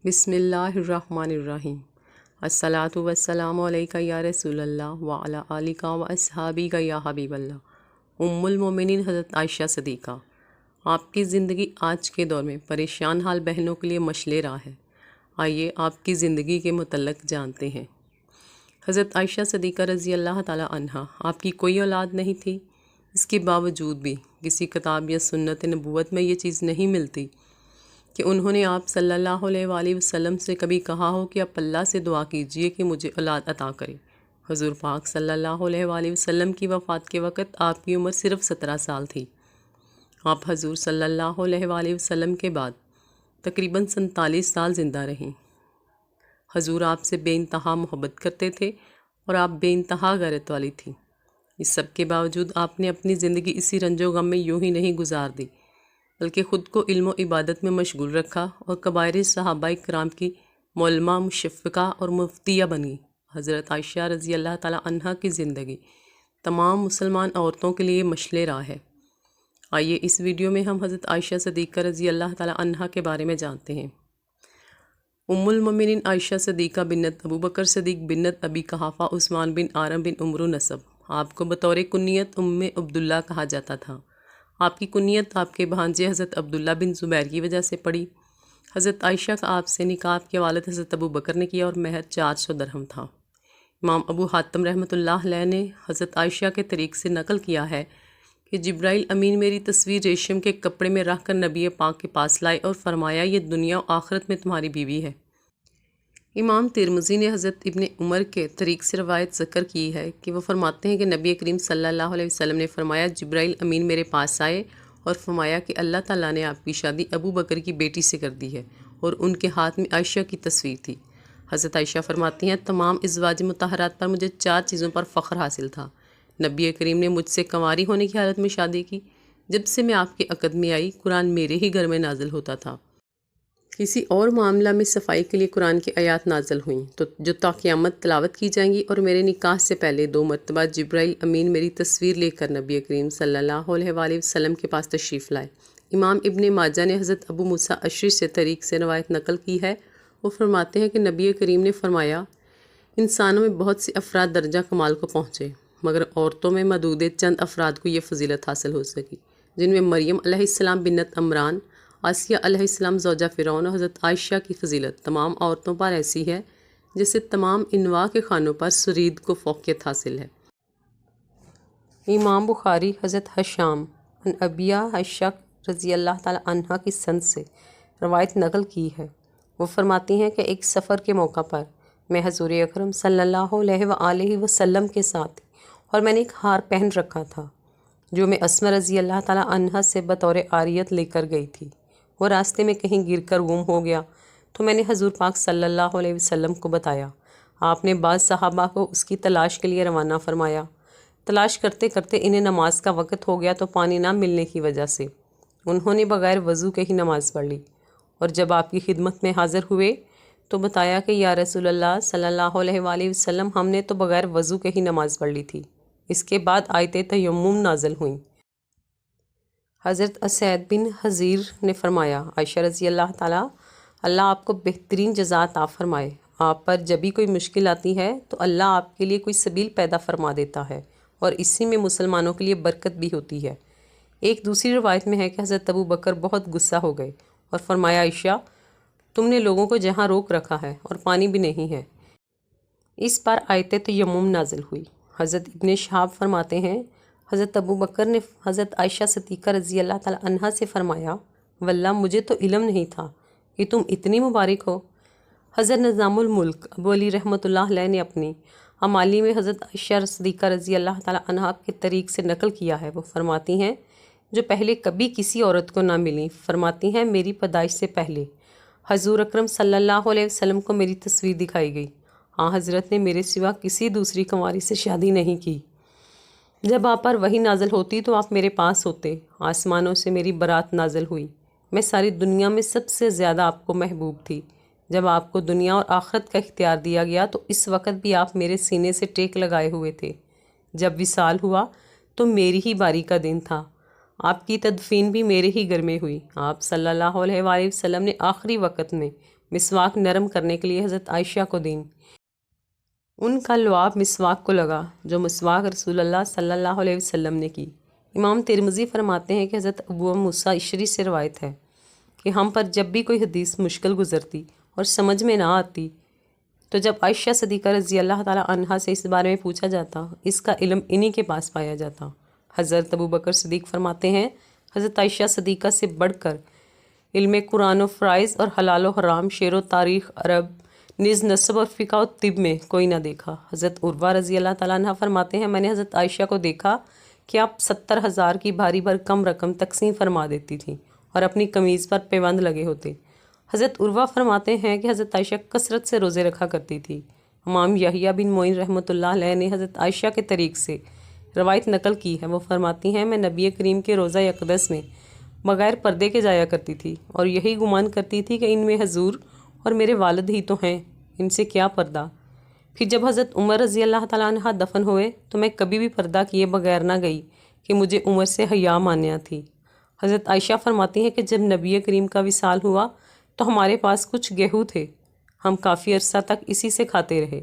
بسم اللہ الرحمن الرحیم۔ الصلاۃ والسلام علیکہ یا رسول اللہ وعلی آلکہ و اصحابکہ یا حبیب اللہ۔ المومنین حضرت عائشہ صدیقہ، آپ کی زندگی آج کے دور میں پریشان حال بہنوں کے لیے مشعل راہ ہے۔ آئیے آپ کی زندگی کے متعلق جانتے ہیں۔ حضرت عائشہ صدیقہ رضی اللہ تعالی عنہا، آپ کی کوئی اولاد نہیں تھی، اس کے باوجود بھی کسی کتاب یا سنت نبوت میں یہ چیز نہیں ملتی کہ انہوں نے آپ صلی اللہ علیہ وآلہ وسلم سے کبھی کہا ہو کہ آپ اللہ سے دعا کیجئے کہ مجھے اولاد عطا کرے۔ حضور پاک صلی اللہ علیہ وآلہ وسلم کی وفات کے وقت آپ کی عمر صرف 17 سال تھی۔ آپ حضور صلی اللہ علیہ وآلہ وسلم کے بعد تقریباً 47 سال زندہ رہیں۔ حضور آپ سے بے انتہا محبت کرتے تھے اور آپ بے انتہا غیرت والی تھیں۔ اس سب کے باوجود آپ نے اپنی زندگی اسی رنج و غم میں یوں ہی نہیں گزار دی، بلکہ خود کو علم و عبادت میں مشغول رکھا اور کبائر صحابہ کرام کی معلمہ، مشفقہ اور مفتیہ بنی۔ حضرت عائشہ رضی اللہ تعالی عنہا کی زندگی تمام مسلمان عورتوں کے لیے مشعل راہ ہے۔ آئیے اس ویڈیو میں ہم حضرت عائشہ صدیقہ رضی اللہ تعالی عنہا کے بارے میں جانتے ہیں۔ المومنین عائشہ صدیقہ بنت ابوبکر صدیق بنت ابی قحافہ عثمان بن عارم بن عمرو نسب۔ آپ کو بطور کنیت عبداللہ کہا جاتا تھا۔ آپ کی کنیت آپ کے بھانجے حضرت عبداللہ بن زبیر کی وجہ سے پڑی۔ حضرت عائشہ کا آپ سے نکاح آپ کے والد حضرت ابوبکر نے کیا اور مہر 400 درہم تھا۔ امام ابو حاتم رحمۃ اللہ علیہ نے حضرت عائشہ کے طریق سے نقل کیا ہے کہ جبرائیل امین میری تصویر ریشم کے کپڑے میں رکھ کر نبی پاک کے پاس لائے اور فرمایا یہ دنیا و آخرت میں تمہاری بیوی ہے۔ امام ترمذی نے حضرت ابن عمر کے طریق سے روایت ذکر کی ہے کہ وہ فرماتے ہیں کہ نبی کریم صلی اللہ علیہ وسلم نے فرمایا جبرائیل امین میرے پاس آئے اور فرمایا کہ اللہ تعالیٰ نے آپ کی شادی ابو بکر کی بیٹی سے کر دی ہے، اور ان کے ہاتھ میں عائشہ کی تصویر تھی۔ حضرت عائشہ فرماتی ہیں تمام ازواج مطہرات پر مجھے 4 چیزوں پر فخر حاصل تھا۔ نبی کریم نے مجھ سے کنواری ہونے کی حالت میں شادی کی۔ جب سے میں آپ کے عقد میں آئی قرآن میرے ہی گھر میں نازل ہوتا تھا۔ کسی اور معاملہ میں صفائی کے لیے قرآن کی آیات نازل ہوئیں تو جو تا قیامت تلاوت کی جائیں گی، اور میرے نکاح سے پہلے 2 مرتبہ جبرائیل امین میری تصویر لے کر نبی کریم صلی اللہ علیہ وآلہ وسلم کے پاس تشریف لائے۔ امام ابن ماجہ نے حضرت ابو موسیٰ اشعری سے طریق سے روایت نقل کی ہے۔ وہ فرماتے ہیں کہ نبی کریم نے فرمایا انسانوں میں بہت سے افراد درجہ کمال کو پہنچے، مگر عورتوں میں محدود چند افراد کو یہ فضیلت حاصل ہو سکی، جن میں مریم علیہ السلام بنت عمران، آسیہ علیہ السلام زوجہ فرعون اور حضرت عائشہ کی فضیلت تمام عورتوں پر ایسی ہے جسے تمام انواع کے خانوں پر سرید کو فوقیت حاصل ہے۔ امام بخاری حضرت حشام عن ابیہ عائشہ رضی اللہ تعالی عنہا کی سند سے روایت نقل کی ہے۔ وہ فرماتی ہیں کہ ایک سفر کے موقع پر میں حضور اکرم صلی اللہ علیہ وآلہ وسلم کے ساتھ تھی اور میں نے ایک ہار پہن رکھا تھا جو میں اسماء رضی اللہ تعالی عنہا سے بطور عاریت لے کر گئی تھی۔ وہ راستے میں کہیں گر کر گم ہو گیا تو میں نے حضور پاک صلی اللہ علیہ وسلم کو بتایا۔ آپ نے بعض صحابہ کو اس کی تلاش کے لیے روانہ فرمایا۔ تلاش کرتے کرتے انہیں نماز کا وقت ہو گیا تو پانی نہ ملنے کی وجہ سے انہوں نے بغیر وضو کے ہی نماز پڑھ لی، اور جب آپ کی خدمت میں حاضر ہوئے تو بتایا کہ یا رسول اللہ صلی اللہ علیہ وآلہ وسلم ہم نے تو بغیر وضو کے ہی نماز پڑھ لی تھی۔ اس کے بعد آیت تیمم نازل ہوئیں۔ حضرت اسید بن حضیر نے فرمایا عائشہ رضی اللہ تعالیٰ اللہ آپ کو بہترین جزا عطا فرمائے، آپ پر جب بھی کوئی مشکل آتی ہے تو اللہ آپ کے لیے کوئی سبیل پیدا فرما دیتا ہے اور اسی میں مسلمانوں کے لیے برکت بھی ہوتی ہے۔ ایک دوسری روایت میں ہے کہ حضرت ابو بکر بہت غصہ ہو گئے اور فرمایا عائشہ تم نے لوگوں کو جہاں روک رکھا ہے اور پانی بھی نہیں ہے۔ اس پر آیت تیمم نازل ہوئی۔ حضرت ابن شہاب فرماتے ہیں حضرت ابو بکر نے حضرت عائشہ صدیقہ رضی اللہ تعالی عنہا سے فرمایا واللہ مجھے تو علم نہیں تھا کہ تم اتنی مبارک ہو۔ حضرت نظام الملک ابو علی رحمۃ اللہ علیہ نے اپنی امالی میں حضرت عائشہ صدیقہ رضی اللہ تعالی عنہا کے طریق سے نقل کیا ہے۔ وہ فرماتی ہیں جو پہلے کبھی کسی عورت کو نہ ملی، فرماتی ہیں میری پیدائش سے پہلے حضور اکرم صلی اللہ علیہ وسلم کو میری تصویر دکھائی گئی۔ ہاں حضرت نے میرے سوا کسی دوسری کنواری سے شادی نہیں کی۔ جب آپ پر وحی نازل ہوتی تو آپ میرے پاس ہوتے، آسمانوں سے میری برات نازل ہوئی، میں ساری دنیا میں سب سے زیادہ آپ کو محبوب تھی۔ جب آپ کو دنیا اور آخرت کا اختیار دیا گیا تو اس وقت بھی آپ میرے سینے سے ٹیک لگائے ہوئے تھے۔ جب وصال ہوا تو میری ہی باری کا دن تھا، آپ کی تدفین بھی میرے ہی گھر میں ہوئی۔ آپ صلی اللہ علیہ وآلہ وسلم نے آخری وقت میں مسواک نرم کرنے کے لیے حضرت عائشہ کو دیں۔ ان کا لعاب مسواک کو لگا جو مسواک رسول اللہ صلی اللہ علیہ وسلم نے کی۔ امام ترمذی فرماتے ہیں کہ حضرت ابو موسیٰ اشعری سے روایت ہے کہ ہم پر جب بھی کوئی حدیث مشکل گزرتی اور سمجھ میں نہ آتی تو جب عائشہ صدیقہ رضی اللہ تعالی عنہا سے اس بارے میں پوچھا جاتا، اس کا علم انہی کے پاس پایا جاتا۔ حضرت ابو بکر صدیق فرماتے ہیں حضرت عائشہ صدیقہ سے بڑھ کر علم قرآن و فرائض اور حلال و حرام، شعر و تاریخ عرب، نیز نسب اور فقہ و طب میں کوئی نہ دیکھا۔ حضرت عروہ رضی اللہ تعالیٰ عنہ فرماتے ہیں میں نے حضرت عائشہ کو دیکھا کہ آپ 70,000 کی بھاری بھرکم رقم تقسیم فرما دیتی تھیں اور اپنی قمیض پر پیوند لگے ہوتے۔ حضرت عروہ فرماتے ہیں کہ حضرت عائشہ کثرت سے روزے رکھا کرتی تھی۔ امام یحییٰ بن معین رحمۃ اللہ علیہ نے حضرت عائشہ کے طریق سے روایت نقل کی ہے۔ وہ فرماتی ہیں میں نبی کریم کے روزہ اقدس میں بغیر پردے کے جایا کرتی تھی اور یہی گمان کرتی تھی کہ ان میں حضور اور میرے والد ہی تو ہیں، ان سے کیا پردہ۔ پھر جب حضرت عمر رضی اللہ تعالیٰ عنہ دفن ہوئے تو میں کبھی بھی پردہ کیے بغیر نہ گئی کہ مجھے عمر سے حیا مانیا تھی۔ حضرت عائشہ فرماتی ہیں کہ جب نبی کریم کا وصال ہوا تو ہمارے پاس کچھ گیہوں تھے، ہم کافی عرصہ تک اسی سے کھاتے رہے۔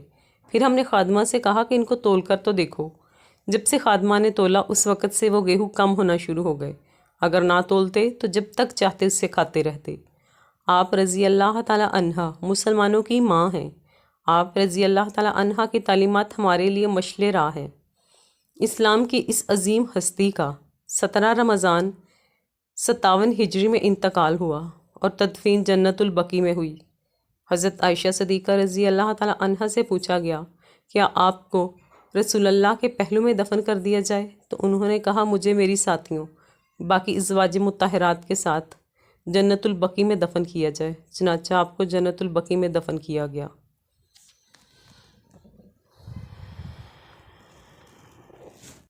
پھر ہم نے خادمہ سے کہا کہ ان کو تول کر تو دیکھو۔ جب سے خادمہ نے تولا اس وقت سے وہ گیہوں کم ہونا شروع ہو گئے، اگر نہ تولتے تو جب تک چاہتے اس سے کھاتے رہتے۔ آپ رضی اللہ تعالیٰ عنہا مسلمانوں کی ماں ہیں۔ آپ رضی اللہ تعالیٰ عنہا کی تعلیمات ہمارے لیے مشعل راہ ہیں۔ اسلام کی اس عظیم ہستی کا 17 رمضان 57 ہجری میں انتقال ہوا اور تدفین جنت البقیع میں ہوئی۔ حضرت عائشہ صدیقہ رضی اللہ تعالیٰ عنہا سے پوچھا گیا کیا آپ کو رسول اللہ کے پہلو میں دفن کر دیا جائے؟ تو انہوں نے کہا مجھے میری ساتھیوں باقی ازواج مطہرات کے ساتھ جنت البقیع میں دفن کیا جائے۔ چنانچہ آپ کو جنت البقیع میں دفن کیا گیا۔